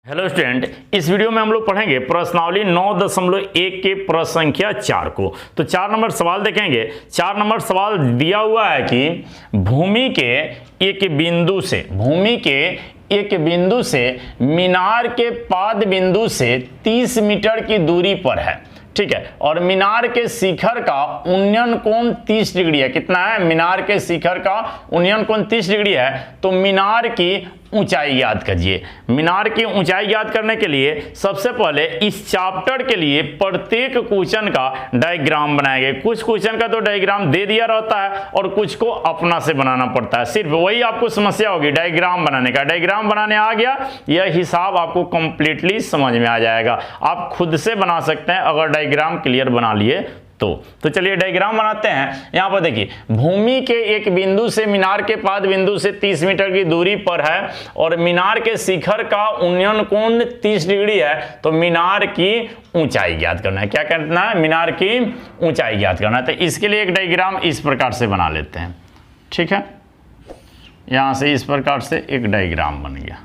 Hello student, इस video में हम लोग पढ़ेंगे प्रश्नावली 9.1 के प्रश्न संख्या 4 को। तो 4 नंबर सवाल देखेंगे। 4 नंबर सवाल दिया हुआ है कि भूमि के एक बिंदु से मीनार के पाद बिंदु से 30 मीटर की दूरी पर है, ठीक है। और मीनार के शिखर का उन्नयन कोण 30 डिग्री है। कितना है? मीनार के शिखर का उन्नयन कोण 30 डिग्री है। तो मीनार की ऊंचाई याद कीजिए। मीनार की ऊंचाई याद करने के लिए सबसे पहले इस चैप्टर के लिए प्रत्येक क्वेश्चन का डायग्राम बनाएंगे। कुछ क्वेश्चन का तो डायग्राम दे दिया रहता है और कुछ को अपना से बनाना पड़ता है। सिर्फ वही आपको समस्या होगी डायग्राम बनाने का। डायग्राम बनाने आ गया, यह हिसाब आपको कंप्लीटली समझ में आ जाएगा। आप खुद से बना सकते हैं अगर डायग्राम क्लियर बना लिए तो चलिए डायग्राम बनाते हैं। यहां पर देखिए, भूमि के एक बिंदु से मीनार के पाद बिंदु से 30 मीटर की दूरी पर है और मीनार के शिखर का उन्नयन कोण 30 डिग्री है। तो मीनार की ऊंचाई ज्ञात करना है। क्या करना है? मीनार की ऊंचाई ज्ञात करना है। तो इसके लिए एक डायग्राम इस प्रकार से बना लेते हैं, ठीक है। यहां से इस प्रकार से एक डायग्राम बन गया,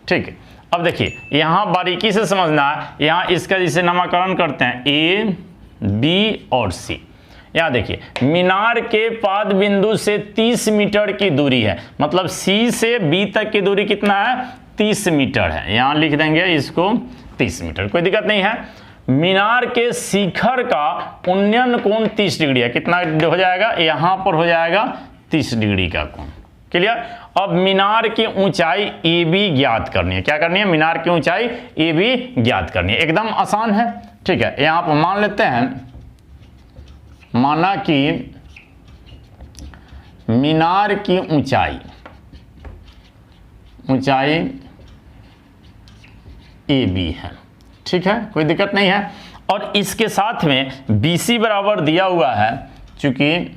ठीक है। अब देखिए, यहां बारीकी से समझना है। यहां इसका जिसे नामकरण करते हैं ए, बी और सी। यहां देखिए, मीनार के पाद बिंदु से 30 मीटर की दूरी है, मतलब सी से बी तक की दूरी कितना है? 30 मीटर है। यहां लिख देंगे इसको 30 मीटर, कोई दिक्कत नहीं है। मीनार के शिखर का उन्नयन कोण 30 डिग्री है। कितना हो जाएगा? यहां पर हो जाएगा 30 डिग्री का कोण। क्लियर? अब मीनार की ऊंचाई ए बी ज्ञात करनी है। क्या करनी है? मीनार की ऊंचाई ए बी ज्ञात करनी है। एकदम आसान है, ठीक है। यहां पर मान लेते हैं, माना कि मीनार की ऊंचाई ए बी है, ठीक है, कोई दिक्कत नहीं है। और इसके साथ में BC बराबर दिया हुआ है, चूंकि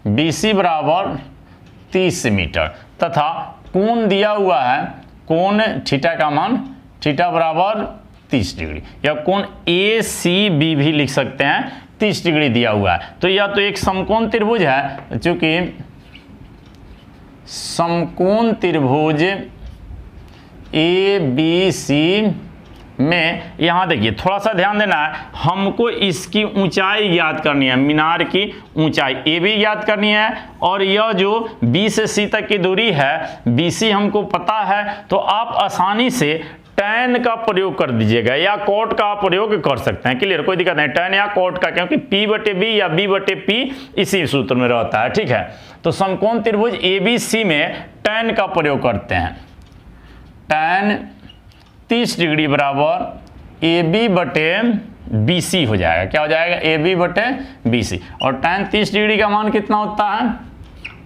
BC बराबर 30 मीटर तथा कोण दिया हुआ है, कोण थीटा का मान थीटा बराबर 30 डिग्री, या कोण ACB भी लिख सकते हैं, 30 डिग्री दिया हुआ है। तो यह तो एक समकोण त्रिभुज है, चूंकि समकोण त्रिभुज ABC में यहां देखिए थोड़ा सा ध्यान देना है, हमको इसकी ऊंचाई ज्ञात करनी है। मीनार की ऊंचाई ए बी ज्ञात करनी है और यह जो B से C तक की दूरी है BC हमको पता है। तो आप आसानी से tan का प्रयोग कर दीजिएगा या cot का प्रयोग कर सकते हैं। क्लियर? कोई दिक्कत नहीं, tan या cot का, क्योंकि P/B या B/P इसी सूत्र में रहता है, ठीक है। तो समकोण त्रिभुज ABC में tan का प्रयोग करते हैं। tan 30 डिग्री बराबर AB/BC हो जाएगा। क्या हो जाएगा? AB/BC। और tan 30 डिग्री का मान कितना होता है?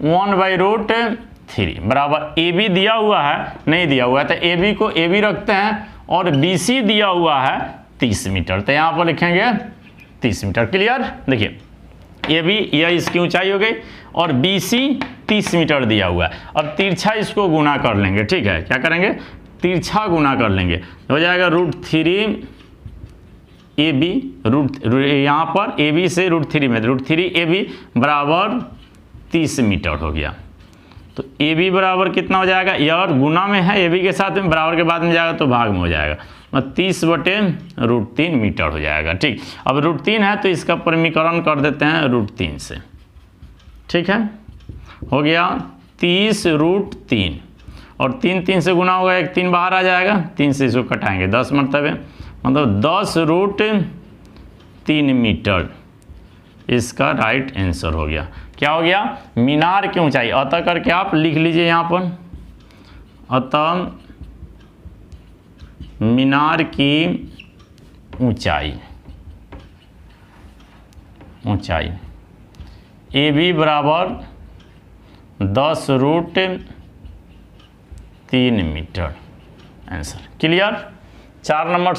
1/√3 बराबर AB दिया हुआ है, नहीं दिया हुआ है तो AB को AB रखते हैं और BC दिया हुआ है 30 मीटर, तो यहाँ पर लिखेंगे 30 मीटर। क्लियर? देखिए, AB यह इसकी ऊंचाई हो गई और BC 30 मीटर दिया हुआ है। अब तिरछा इसको गुना कर लेंगे, ठीक है। क्या करेंगे? तिरछा गुना कर लेंगे, हो जाएगा √3 AB, यहाँ पर AB से √3 में √3 AB बराबर 30 मीटर हो गया। तो AB बराबर कितना हो जाएगा? यह और गुना में है AB के साथ में, बराबर के बाद में जाएगा तो भाग में हो जाएगा, मतलब 30/√3 मीटर हो जाएगा, ठीक। अब √3 है तो इसका परिमीकरण कर देते हैं √3 से, ठीक है। हो गया 30√3 और 3 से गुना होगा, एक 3 बाहर आ जाएगा, 3 से इसको कटाएंगे 10 मरतबे, मतलब 10√3 मीटर इसका राइट आंसर हो गया। क्या हो गया? मीनार की ऊंचाई, अतः करके आप लिख लीजिए यहाँ पर, अतः मीनार की ऊंचाई AB बराबर 10√3 मीटर आंसर। क्लियर? 4 नंबर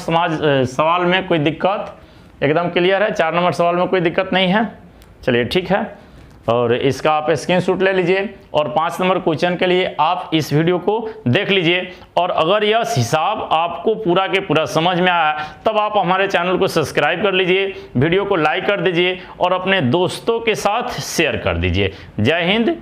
सवाल में कोई दिक्कत? एकदम क्लियर है। 4 नंबर सवाल में कोई दिक्कत नहीं है। चलिए, ठीक है। और इसका आप स्क्रीनशॉट ले लीजिए और 5 नंबर क्वेश्चन के लिए आप इस वीडियो को देख लीजिए। और अगर यह हिसाब आपको पूरा के पूरा समझ में आया तब आप हमारे चैनल को सब्सक्राइब कर लीजिए, वीडियो को लाइक कर दीजिए और अपने दोस्तों के साथ शेयर कर दीजिए। जय हिंद।